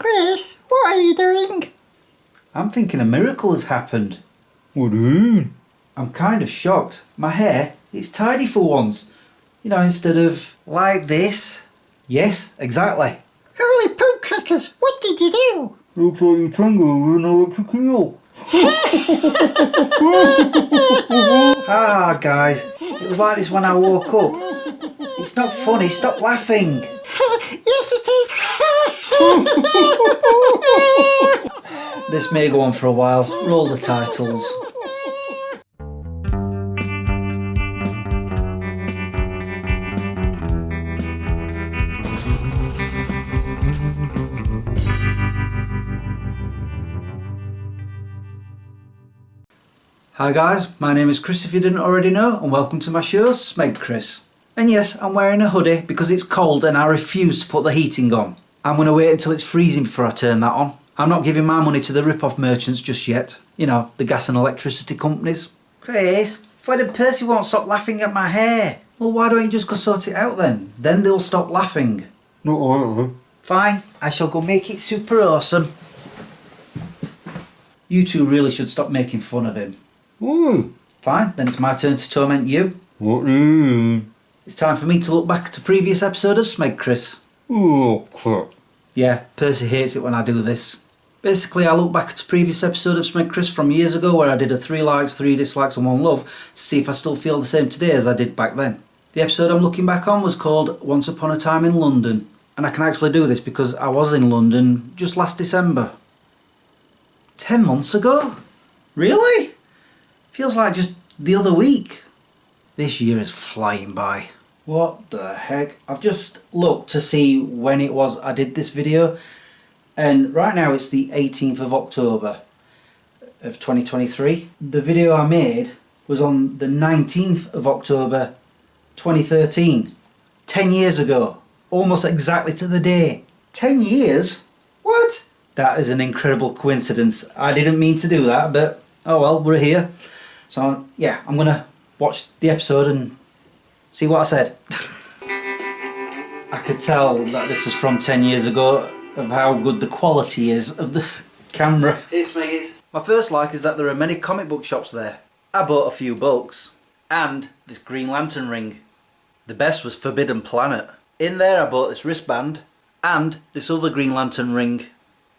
Chris, what are you doing? I'm thinking a miracle has happened. What do you mean? I'm kind of shocked. My hair, it's tidy for once. You know, instead of like this. Yes, exactly. Holy poop crackers, what did you do? Looks like your tongue over an electric eel. Ah, guys, it was like this when I woke up. It's not funny, stop laughing. Yes, it is. This may go on for a while. Roll the titles. Hi guys, my name is Chris if you didn't already know, and welcome to my show, Smeg Chris. And yes, I'm wearing a hoodie because it's cold and I refuse to put the heating on. I'm going to wait until it's freezing before I turn that on. I'm not giving my money to the rip-off merchants just yet. You know, the gas and electricity companies. Chris, Fred and Percy won't stop laughing at my hair. Well, why don't you just go sort it out then? Then they'll stop laughing. Not really. Fine, I shall go make it super awesome. You two really should stop making fun of him. Why? Fine, then it's my turn to torment you. What do you mean? It's time for me to look back at a previous episode of Smeg Chris. Oh, crap. Yeah, Percy hates it when I do this. Basically, I look back at a previous episode of Smeg Chris from years ago where I did a 3 likes, 3 dislikes and 1 love to see if I still feel the same today as I did back then. The episode I'm looking back on was called Once Upon a Time in London. And I can actually do this because I was in London just last December. 10 months ago? Really? Feels like just the other week. This year is flying by. What the heck? I've just looked to see when it was I did this video, and right now it's the 18th of October of 2023. The video I made was on the 19th of October 2013. 10 years ago. Almost exactly to the day. 10 years? What? That is an incredible coincidence. I didn't mean to do that, but oh well, we're here. So yeah, I'm gonna watch the episode and see what I said. I could tell that this is from 10 years ago of how good the quality is of the camera. My first like is that there are many comic book shops there. I bought a few books and this Green Lantern ring. The best was Forbidden Planet. In there I bought this wristband and this other Green Lantern ring.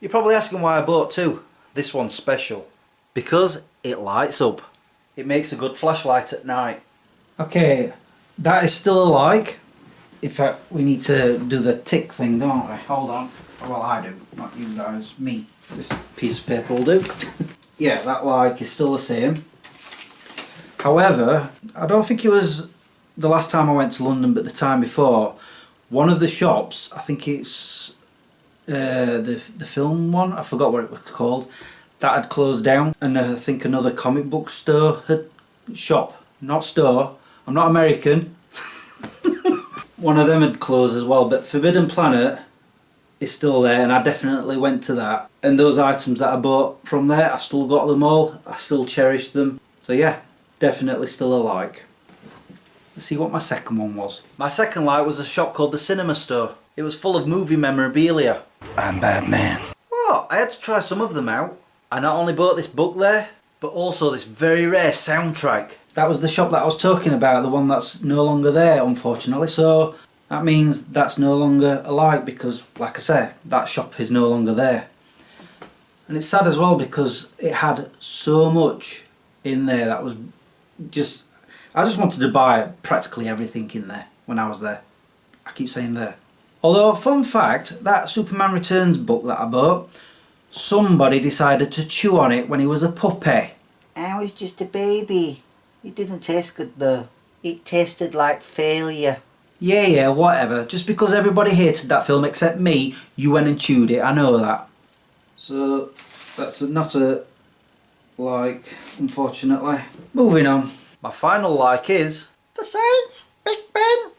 You're probably asking why I bought 2. This one's special because it lights up. It makes a good flashlight at night. Okay, that is still a like. In fact, we need to do the tick thing, don't we? Hold on. Well, I do, not you guys, me. This piece of paper will do. Yeah, that like is still the same. However, I don't think it was the last time I went to London, but the time before, one of the shops, I think it's the film one, I forgot what it was called, that had closed down, and I think another comic book store shop, not store, I'm not American. One of them had closed as well, but Forbidden Planet is still there, and I definitely went to that. And those items that I bought from there, I've still got them all, I still cherish them. So yeah, definitely still a like. Let's see what my second one was. My second like was a shop called the Cinema Store. It was full of movie memorabilia. I'm Batman. What? I had to try some of them out. I not only bought this book there, but also this very rare soundtrack. That was the shop that I was talking about, the one that's no longer there, unfortunately. So that means that's no longer alike because, like I say, that shop is no longer there. And it's sad as well because it had so much in there that was just... I just wanted to buy practically everything in there when I was there. I keep saying there. Although, fun fact, that Superman Returns book that I bought, somebody decided to chew on it when he was a puppy. I was just a baby. It didn't taste good though. It tasted like failure. Yeah, whatever. Just because everybody hated that film except me, you went and chewed it. I know that. So, that's not a like, unfortunately. Moving on. My final like is... The Science, Big Ben.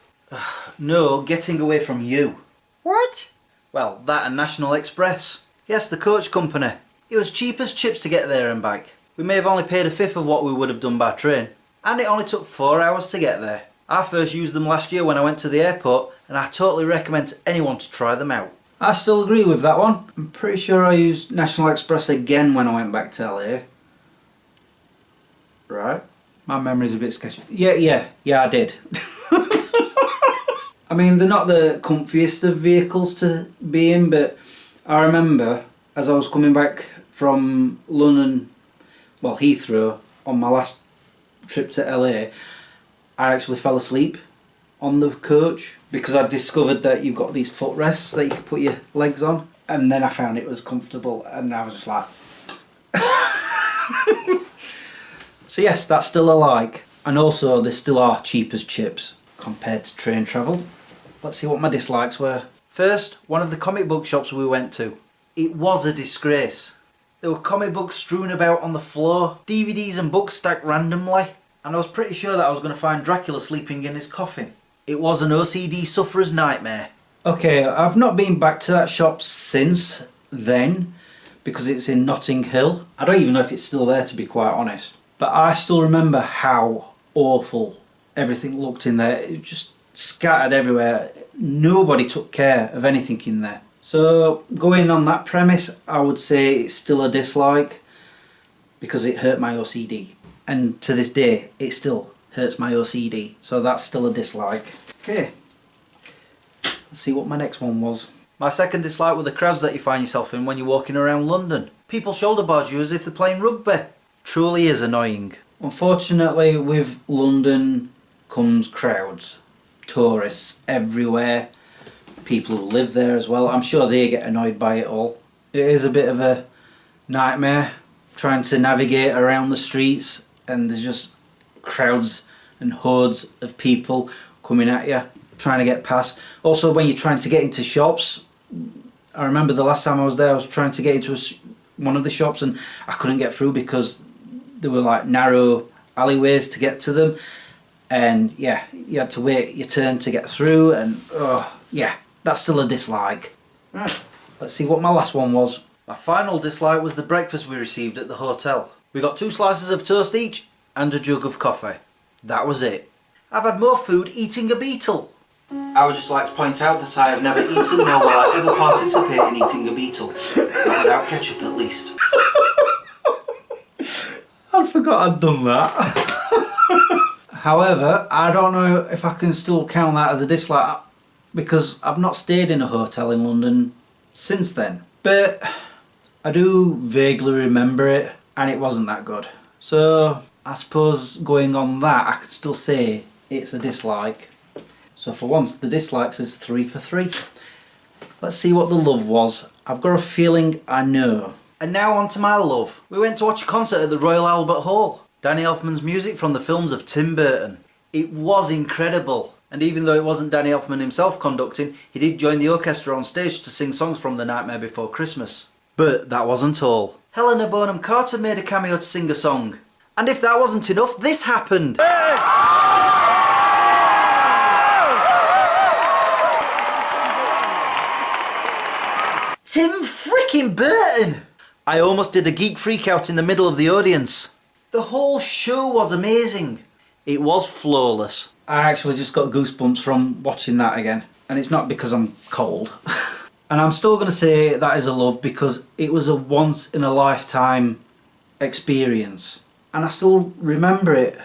No, getting away from you. What? Well, that and National Express. Yes, the coach company. It was cheap as chips to get there and back. We may have only paid a fifth of what we would have done by train. And it only took 4 hours to get there. I first used them last year when I went to the airport, and I totally recommend to anyone to try them out. I still agree with that one. I'm pretty sure I used National Express again when I went back to LA. Right? My memory's a bit sketchy. Yeah, I did. I mean, they're not the comfiest of vehicles to be in, but I remember as I was coming back from London, well, Heathrow, on my last trip to LA, I actually fell asleep on the coach because I discovered that you've got these footrests that you can put your legs on, and then I found it was comfortable, and I was just like... So yes, that's still a like. And also, they still are cheap as chips compared to train travel. Let's see what my dislikes were. First, one of the comic book shops we went to. It was a disgrace. There were comic books strewn about on the floor, DVDs and books stacked randomly, and I was pretty sure that I was going to find Dracula sleeping in his coffin. It was an OCD sufferer's nightmare. Okay, I've not been back to that shop since then, because it's in Notting Hill. I don't even know if it's still there, to be quite honest. But I still remember how awful everything looked in there. It just scattered everywhere. Nobody took care of anything in there. So going on that premise, I would say it's still a dislike because it hurt my OCD. And to this day, it still hurts my OCD. So that's still a dislike. Okay, let's see what my next one was. My second dislike were the crowds that you find yourself in when you're walking around London. People shoulder barge you as if they're playing rugby. Truly is annoying. Unfortunately, with London comes crowds. Tourists everywhere. People who live there as well. I'm sure they get annoyed by it all. It is a bit of a nightmare trying to navigate around the streets, and there's just crowds and hordes of people coming at you, trying to get past. Also, when you're trying to get into shops, I remember the last time I was there, I was trying to get into one of the shops and I couldn't get through because there were like narrow alleyways to get to them, and yeah, you had to wait your turn to get through, and yeah, that's still a dislike. Right, let's see what my last one was. My final dislike was the breakfast we received at the hotel. We got 2 slices of toast each and a jug of coffee. That was it. I've had more food eating a beetle. I would just like to point out that I have never eaten nor will I ever participate in eating a beetle. Not without ketchup at least. I forgot I'd done that. However, I don't know if I can still count that as a dislike because I've not stayed in a hotel in London since then. But I do vaguely remember it, and it wasn't that good. So I suppose going on that, I could still say it's a dislike. So for once, the dislikes is 3 for 3. Let's see what the love was. I've got a feeling I know. And now on to my love. We went to watch a concert at the Royal Albert Hall. Danny Elfman's music from the films of Tim Burton. It was incredible. And even though it wasn't Danny Elfman himself conducting, he did join the orchestra on stage to sing songs from The Nightmare Before Christmas. But that wasn't all. Helena Bonham Carter made a cameo to sing a song. And if that wasn't enough, this happened. Tim frickin' Burton! I almost did a geek freakout in the middle of the audience. The whole show was amazing. It was flawless. I actually just got goosebumps from watching that again. And it's not because I'm cold. And I'm still going to say that is a love because it was a once in a lifetime experience. And I still remember it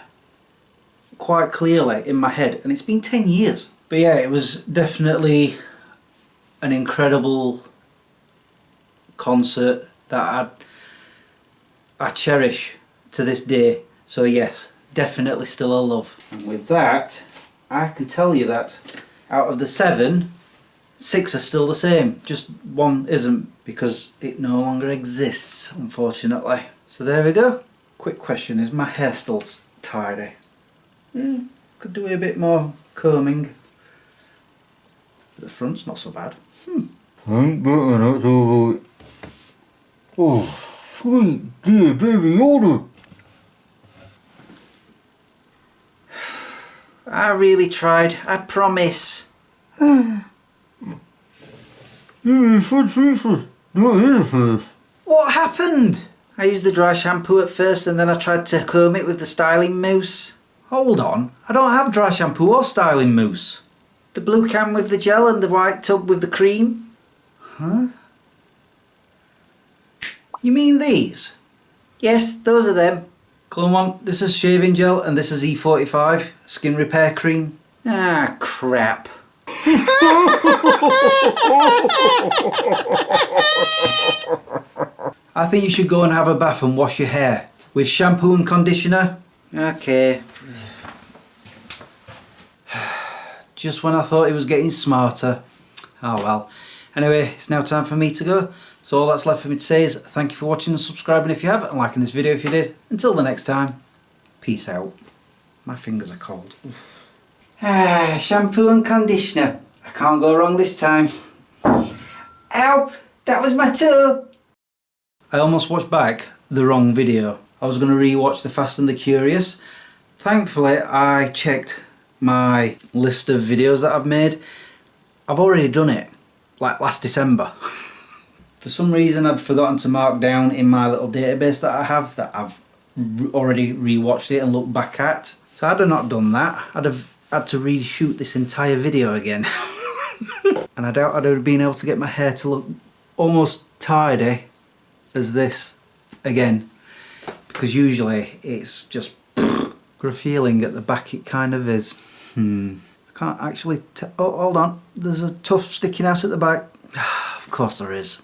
quite clearly in my head. And it's been 10 years. But yeah, it was definitely an incredible concert that I cherish to this day. So yes, definitely still a love. And with that, I can tell you that out of the 7, 6 are still the same. Just 1 isn't because it no longer exists, unfortunately. So there we go. Quick question, is my hair still tidy? Could do a bit more combing. The front's not so bad. Ain't getting it over. Oh, sweet dear baby Yoda. I really tried, I promise. You're such useless. Not in first. What happened? I used the dry shampoo at first and then I tried to comb it with the styling mousse. Hold on, I don't have dry shampoo or styling mousse. The blue can with the gel and the white tub with the cream. Huh? You mean these? Yes, those are them. Clone One, this is shaving gel and this is E45 skin repair cream. Ah, crap. I think you should go and have a bath and wash your hair with shampoo and conditioner. Okay. Just when I thought it was getting smarter. Oh well. Anyway, it's now time for me to go. So all that's left for me to say is thank you for watching and subscribing if you have, and liking this video if you did. Until the next time, peace out. My fingers are cold. Ah, shampoo and conditioner. I can't go wrong this time. Ow! That was my toe! I almost watched back the wrong video. I was going to re-watch The Fast and the Curious. Thankfully, I checked my list of videos that I've made. I've already done it, like last December. For some reason I'd forgotten to mark down in my little database that I have that I've already re-watched it and looked back at. So had I not done that, I'd have had to reshoot this entire video again. And I doubt I'd have been able to get my hair to look almost tidy as this again. Because usually it's just got a feeling at the back it kind of is. I can't actually oh, hold on. There's a tuft sticking out at the back. Of course there is.